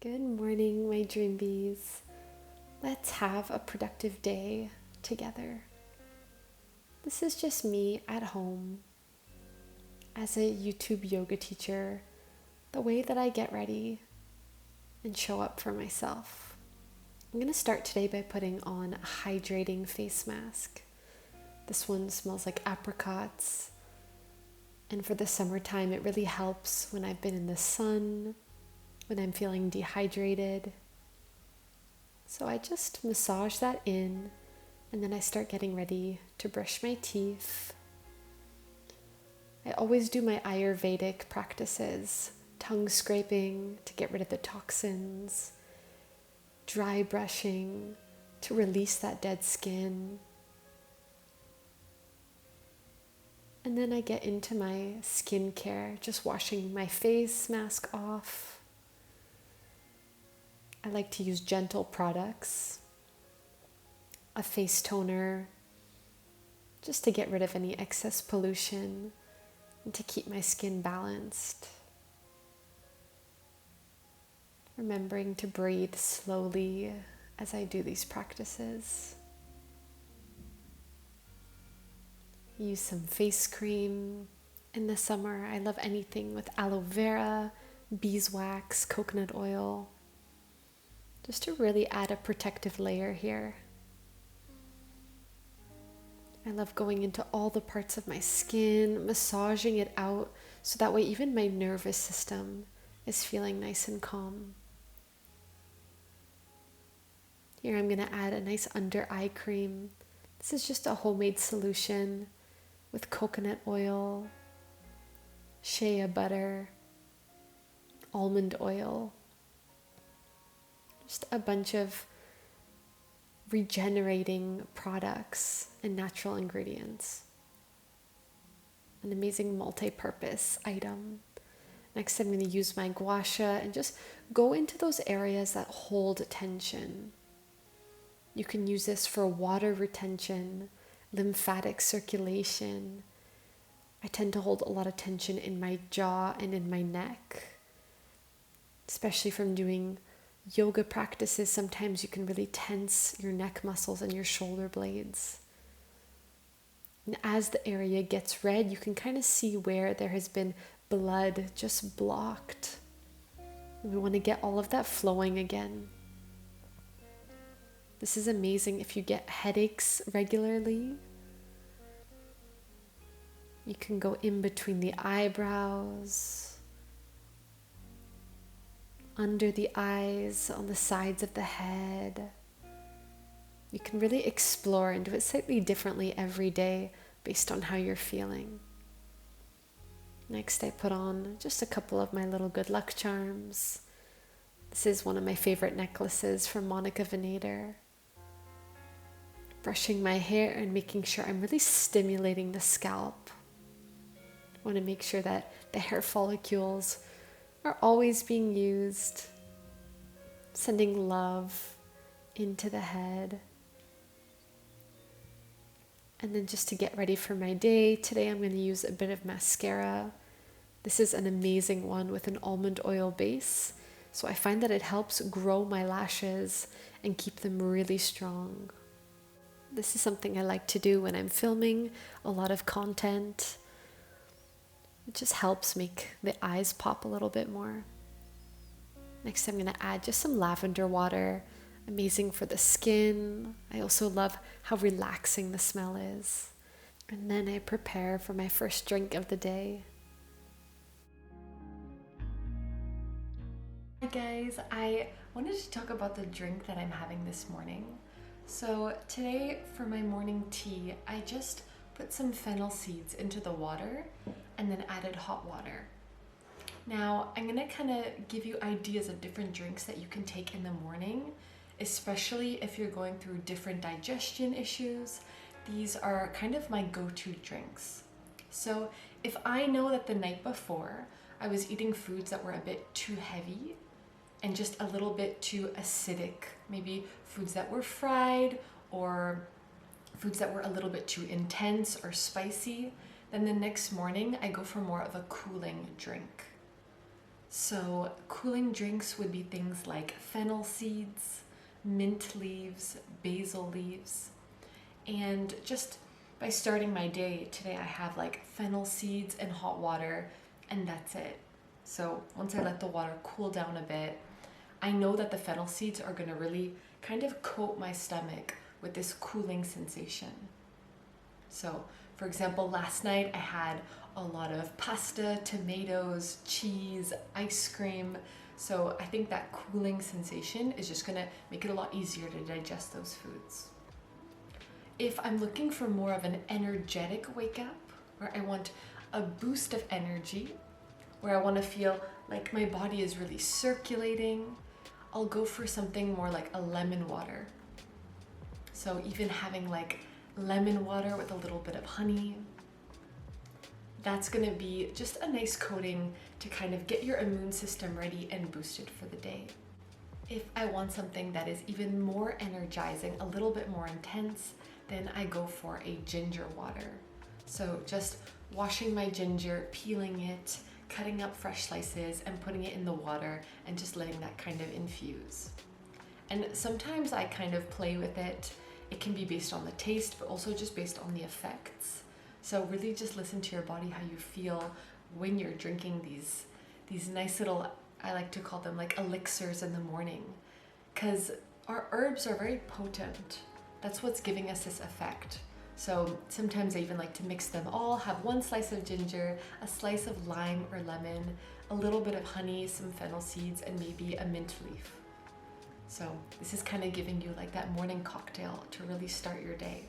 Good morning, my dream bees. Let's have a productive day together. This is just me at home as a YouTube yoga teacher, the way that I get ready and show up for myself. I'm going to start today by putting on a hydrating face mask. This one smells like apricots, and for the summertime, it really helps when I've been in the sun, when I'm feeling dehydrated. So I just massage that in, and then I start getting ready to brush my teeth. I always do my Ayurvedic practices, tongue scraping to get rid of the toxins, dry brushing to release that dead skin. And then I get into my skincare, just washing my face mask off. I like to use gentle products, a face toner, just to get rid of any excess pollution and to keep my skin balanced. Remembering to breathe slowly as I do these practices. Use some face cream. In the summer, I love anything with aloe vera, beeswax, coconut oil, just to really add a protective layer here. I love going into all the parts of my skin, massaging it out, so that way even my nervous system is feeling nice and calm. Here I'm going to add a nice under eye cream. This is just a homemade solution with coconut oil, shea butter, almond oil, just a bunch of regenerating products and natural ingredients. An amazing multi-purpose item. Next, I'm going to use my gua sha and just go into those areas that hold tension. You can use this for water retention, lymphatic circulation. I tend to hold a lot of tension in my jaw and in my neck, especially from doing yoga practices. Sometimes you can really tense your neck muscles and your shoulder blades. And as the area gets red, you can kind of see where there has been blood just blocked. And we want to get all of that flowing again. This is amazing if you get headaches regularly. You can go in between the eyebrows, under the eyes, on the sides of the head. You can really explore and do it slightly differently every day based on how you're feeling. Next, I put on just a couple of my little good luck charms. This is one of my favorite necklaces from Monica Vinader. Brushing my hair and making sure I'm really stimulating the scalp. I want to make sure that the hair follicles are always being used, sending love into the head. And then just to get ready for my day, today I'm going to use a bit of mascara. This is an amazing one with an almond oil base. So I find that it helps grow my lashes and keep them really strong. This is something I like to do when I'm filming a lot of content. It just helps make the eyes pop a little bit more. Next, I'm going to add just some lavender water. Amazing for the skin. I also love how relaxing the smell is. And then I prepare for my first drink of the day. Hi guys, I wanted to talk about the drink that I'm having this morning. So today for my morning tea, I just put some fennel seeds into the water and then added hot water. Now I'm gonna kind of give you ideas of different drinks that you can take in the morning, especially if you're going through different digestion issues. These are kind of my go-to drinks. So if I know that the night before I was eating foods that were a bit too heavy and just a little bit too acidic, maybe foods that were fried or foods that were a little bit too intense or spicy, then the next morning I go for more of a cooling drink. So cooling drinks would be things like fennel seeds, mint leaves, basil leaves, and just by starting my day today, I have like fennel seeds and hot water, and that's it. So once I let the water cool down a bit, I know that the fennel seeds are going to really kind of coat my stomach with this cooling sensation. So, for example, last night I had a lot of pasta, tomatoes, cheese, ice cream. So I think that cooling sensation is just gonna make it a lot easier to digest those foods. If I'm looking for more of an energetic wake up, where I want a boost of energy, where I want to feel like my body is really circulating, I'll go for something more like a lemon water. So even having like lemon water with a little bit of honey, that's going to be just a nice coating to kind of get your immune system ready and boosted for the day. If I want something that is even more energizing, a little bit more intense, then I go for a ginger water. So just washing my ginger, peeling it, cutting up fresh slices and putting it in the water and just letting that kind of infuse. And sometimes I kind of play with it. It can be based on the taste, but also just based on the effects. So really just listen to your body, how you feel when you're drinking these nice little, I like to call them like elixirs in the morning, because our herbs are very potent. That's what's giving us this effect. So sometimes I even like to mix them all, have one slice of ginger, a slice of lime or lemon, a little bit of honey, some fennel seeds, and maybe a mint leaf. So this is kind of giving you like that morning cocktail to really start your day.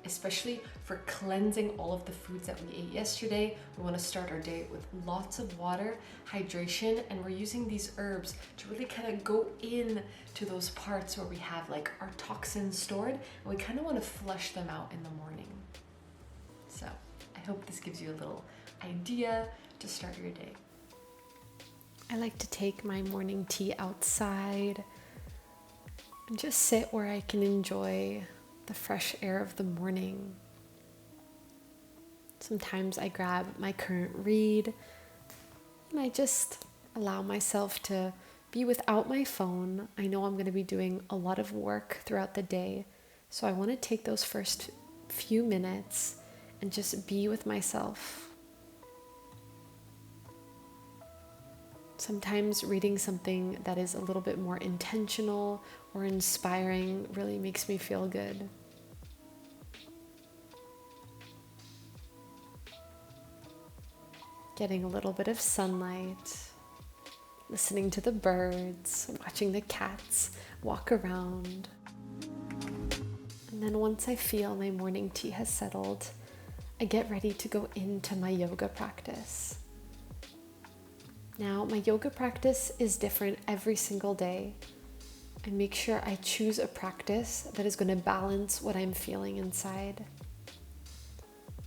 Especially for cleansing all of the foods that we ate yesterday. We want to start our day with lots of water, hydration, and we're using these herbs to really kind of go in to those parts where we have like our toxins stored, and we kind of want to flush them out in the morning. So I hope this gives you a little idea to start your day. I like to take my morning tea outside and just sit where I can enjoy the fresh air of the morning. Sometimes I grab my current read and I just allow myself to be without my phone. I know I'm going to be doing a lot of work throughout the day, so I want to take those first few minutes and just be with myself. Sometimes reading something that is a little bit more intentional or inspiring really makes me feel good. Getting a little bit of sunlight, listening to the birds, watching the cats walk around. And then once I feel my morning tea has settled, I get ready to go into my yoga practice. Now, my yoga practice is different every single day. I make sure I choose a practice that is going to balance what I'm feeling inside.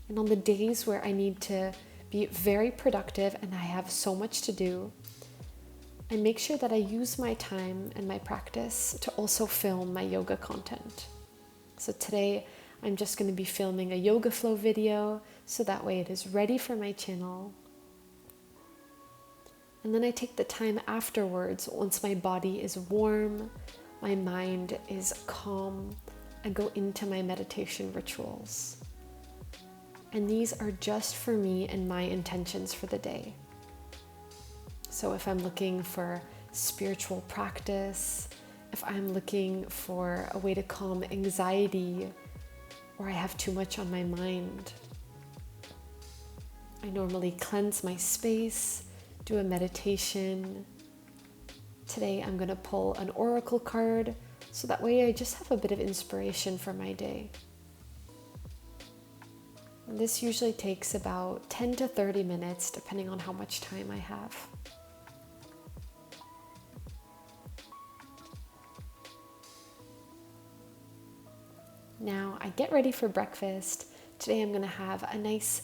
And on the days where I need to be very productive and I have so much to do, I make sure that I use my time and my practice to also film my yoga content. So today, I'm just going to be filming a yoga flow video, so that way it is ready for my channel. And then I take the time afterwards, once my body is warm, my mind is calm, I go into my meditation rituals. And these are just for me and my intentions for the day. So if I'm looking for spiritual practice, if I'm looking for a way to calm anxiety, or I have too much on my mind, I normally cleanse my space, do a meditation. Today I'm going to pull an oracle card, so that way I just have a bit of inspiration for my day. And this usually takes about 10 to 30 minutes, depending on how much time I have. Now I get ready for breakfast. Today I'm going to have a nice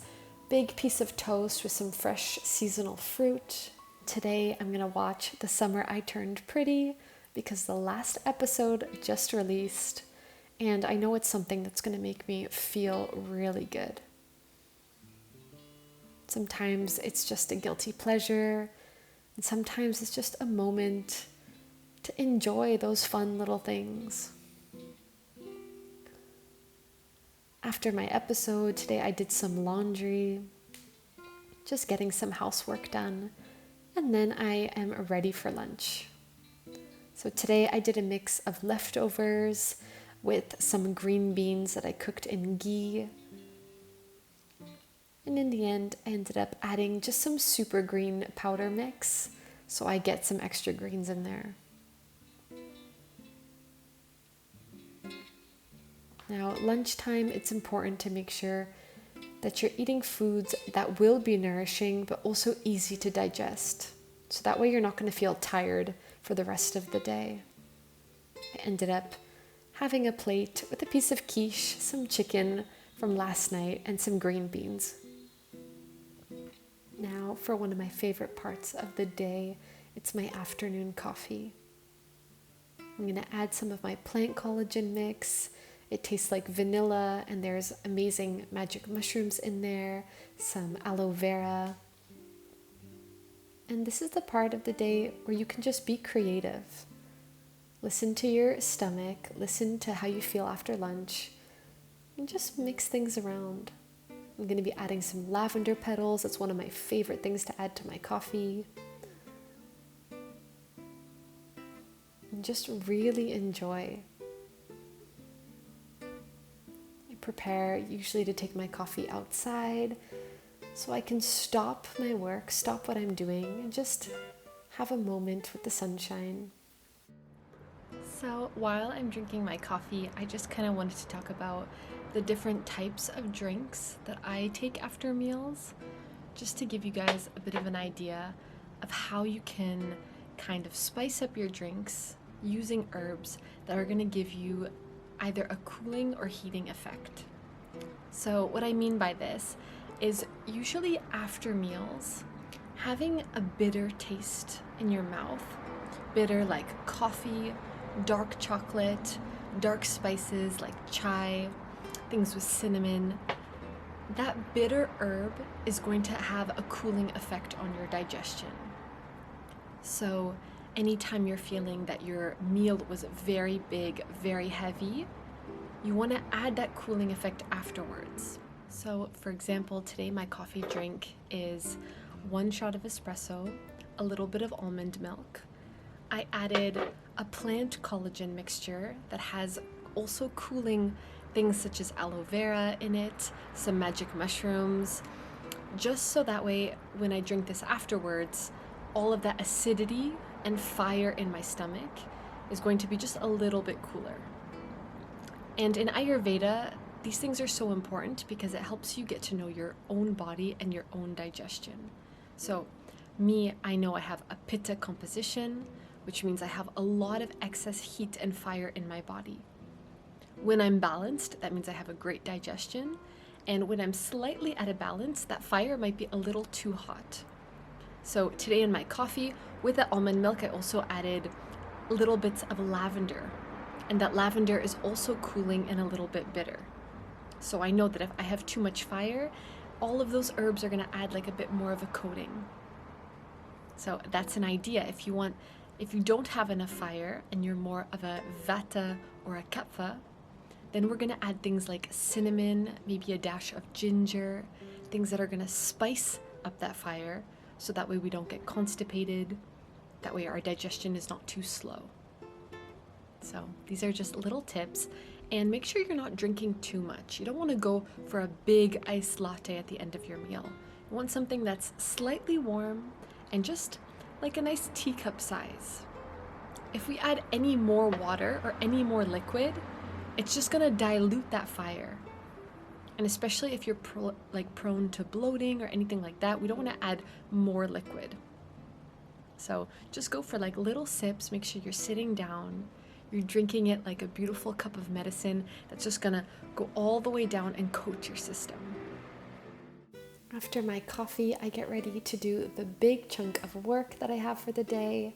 big piece of toast with some fresh seasonal fruit. Today I'm going to watch The Summer I Turned Pretty, because the last episode just released, and I know it's something that's going to make me feel really good. Sometimes it's just a guilty pleasure, And sometimes it's just a moment to enjoy those fun little things. After my episode today, I did some laundry, just getting some housework done, and then I am ready for lunch. So today I did a mix of leftovers with some green beans that I cooked in ghee. And in the end, I ended up adding just some super green powder mix, so I get some extra greens in there. Now, lunchtime, it's important to make sure that you're eating foods that will be nourishing, but also easy to digest. So that way you're not going to feel tired for the rest of the day. I ended up having a plate with a piece of quiche, some chicken from last night, and some green beans. Now, for one of my favorite parts of the day, it's my afternoon coffee. I'm going to add some of my plant collagen mix. It tastes like vanilla, and there's amazing magic mushrooms in there, some aloe vera. And this is the part of the day where you can just be creative. Listen to your stomach, listen to how you feel after lunch, and just mix things around. I'm going to be adding some lavender petals. That's one of my favorite things to add to my coffee. And just really enjoy. Prepare usually to take my coffee outside so I can stop my work, stop what I'm doing, and just have a moment with the sunshine. So while I'm drinking my coffee, I just kind of wanted to talk about the different types of drinks that I take after meals, just to give you guys a bit of an idea of how you can kind of spice up your drinks using herbs that are going to give you either a cooling or heating effect. So what I mean by this is usually after meals, having a bitter taste in your mouth, bitter like coffee, dark chocolate, dark spices like chai, things with cinnamon, that bitter herb is going to have a cooling effect on your digestion. So anytime you're feeling that your meal was very big, very heavy, you want to add that cooling effect afterwards. So for example, today my coffee drink is 1 shot of espresso, a little bit of almond milk. I added a plant collagen mixture that has also cooling things such as aloe vera in it, some magic mushrooms, just so that way when I drink this afterwards, all of that acidity and fire in my stomach is going to be just a little bit cooler. And in Ayurveda, these things are so important because it helps you get to know your own body and your own digestion. So me, I know I have a pitta composition, which means I have a lot of excess heat and fire in my body. When I'm balanced, that means I have a great digestion. And when I'm slightly out of balance, that fire might be a little too hot. So today in my coffee, with the almond milk, I also added little bits of lavender. And that lavender is also cooling and a little bit bitter. So I know that if I have too much fire, all of those herbs are going to add like a bit more of a coating. So that's an idea. If you don't have enough fire and you're more of a vata or a kapha, then we're going to add things like cinnamon, maybe a dash of ginger, things that are going to spice up that fire so that way we don't get constipated, that way our digestion is not too slow. So these are just little tips, and make sure you're not drinking too much. You don't want to go for a big iced latte at the end of your meal. You want something that's slightly warm and just like a nice teacup size. If we add any more water or any more liquid, it's just going to dilute that fire. And especially if you're prone to bloating or anything like that, we don't want to add more liquid. So just go for like little sips. Make sure you're sitting down. You're drinking it like a beautiful cup of medicine that's just going to go all the way down and coat your system. After my coffee, I get ready to do the big chunk of work that I have for the day.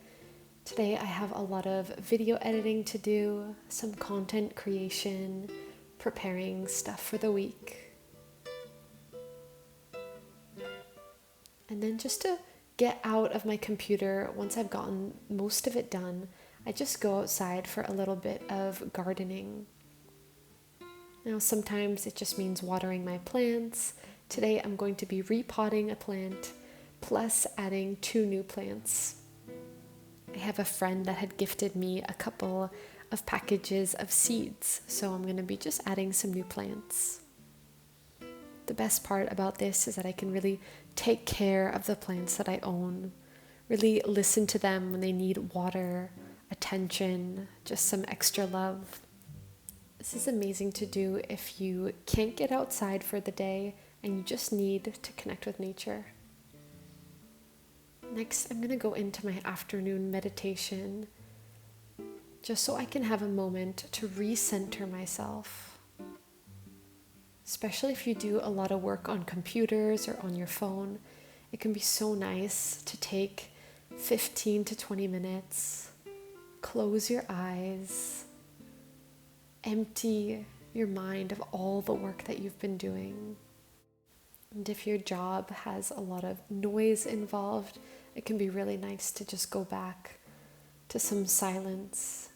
Today I have a lot of video editing to do, some content creation, preparing stuff for the week. And then just to get out of my computer. Once I've gotten most of it done, I just go outside for a little bit of gardening. Now, sometimes it just means watering my plants. Today, I'm going to be repotting a plant, plus adding 2 new plants. I have a friend that had gifted me a couple of packages of seeds, so I'm going to be just adding some new plants. The best part about this is that I can really take care of the plants that I own, really listen to them when they need water, attention, just some extra love. This is amazing to do if you can't get outside for the day and you just need to connect with nature. Next, I'm going to go into my afternoon meditation just so I can have a moment to recenter myself. Especially if you do a lot of work on computers or on your phone, it can be so nice to take 15 to 20 minutes, close your eyes, empty your mind of all the work that you've been doing. And if your job has a lot of noise involved, it can be really nice to just go back to some silence,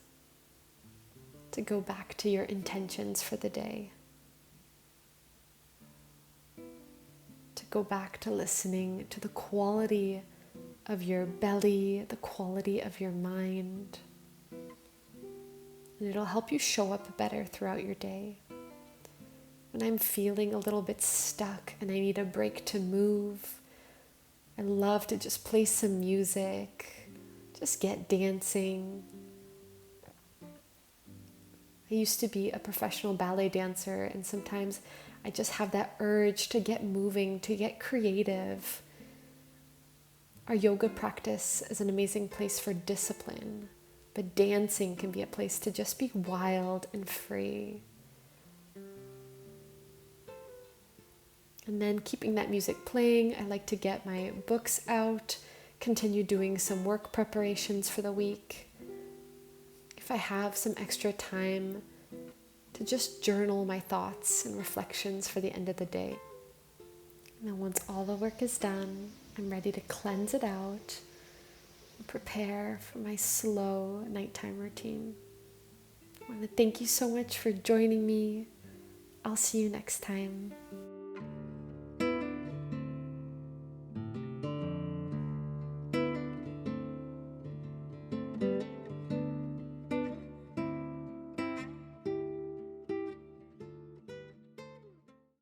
to go back to your intentions for the day, to go back to listening to the quality of your belly, the quality of your mind. And it'll help you show up better throughout your day. When I'm feeling a little bit stuck and I need a break to move, I love to just play some music, just get dancing. I used to be a professional ballet dancer, and sometimes I just have that urge to get moving, to get creative. Our yoga practice is an amazing place for discipline. But dancing can be a place to just be wild and free. And then keeping that music playing, I like to get my books out, continue doing some work preparations for the week. If I have some extra time, to just journal my thoughts and reflections for the end of the day. And then once all the work is done, I'm ready to cleanse it out, prepare for my slow nighttime routine. I want to thank you so much for joining me. I'll see you next time.